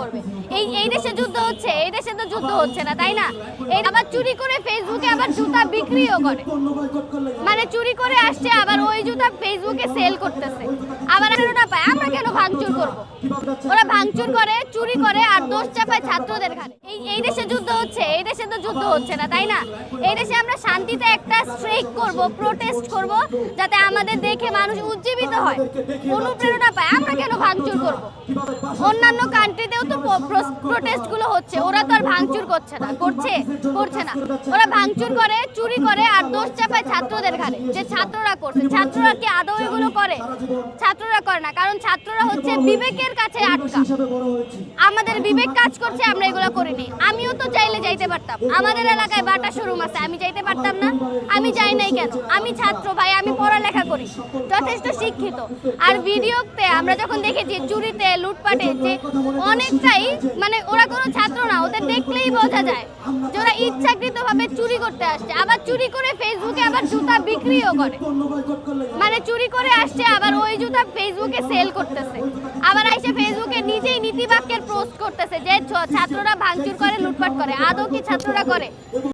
করবে। এই দেশে যুদ্ধ হচ্ছে, এই দেশে তো যুদ্ধ হচ্ছে না, তাই না? এই আবার চুরি করে ফেসবুকে আবার জুতা বিক্রিও করে, মানে চুরি করে আসছে আবার ওই জুতা ফেসবুকে সেল করতেছে। আবার না পায়, আমরা কেন ভাঙচুর করব? ওরা ভাঙচুর করে, চুরি করে, আর দোষ চাপায় ছাত্রদের ঘাড়ে। এই দেশে যুদ্ধ হচ্ছে, এই দেশে তো যুদ্ধ হচ্ছে না, তাই না? এই দেশে আমরা শান্তিতে একটা স্ট্রাইক করব, প্রোটেস্ট করব, যাতে আমাদের দেখে মানুষ উজ্জীবিত হয়, অনুপ্রেরণা পায়। আমরা কেন ভাঙচুর করব? অন্যান্য কান্ট্রিতেও তো প্রোটেস্ট গুলো হচ্ছে, ওরা তো আর ভাঙচুর করছে না, করছে না। ওরা ভাঙচুর করে, চুরি করে, আর দোষ চাপায় ছাত্রদের ঘাড়ে, যে ছাত্ররা করছে। ছাত্ররা কি আদৌ এগুলো করে? ছাত্ররা করে না, কারণ ছাত্ররা হচ্ছে বিবেকের কাছে আটকা। আমাদের বিবেক কাজ করছে, আমরা এগুলো করিনি। আমিও তো চাইলে যাইতে পারতাম, আমাদের এলাকায় বাটা শোরুম আছে, আমি যাইতে পারতাম না? আমি যাই নাই কেন? আমি ছাত্র ভাই, আমি পড়ালেখা করি, যথেষ্ট শিক্ষিত। আর ভিডিওতে আমরা যখন দেখেছি চুরিতে, লুটপাটে, যে অনেকটাই, মানে ওরা কোনো ছাত্র না, ওদের দেখলেই বোঝা যায় যে ওরা ইচ্ছাকৃতভাবে চুরি করতে আসছে। আবার চুরি করে ফেসবুকে আবার জুতা বিক্রিও করে, মানে চুরি করে আসছে আবার ওই জুতা ফেসবুকে সেল করতেছে। আবার এসে ফেসবুকে নিজেই নীতিবাক্যের পোস্ট করতেছে যে ছাত্ররা ভাঙচুর করে, লুটপাট করে। আদৌ কি ছাত্ররা করে?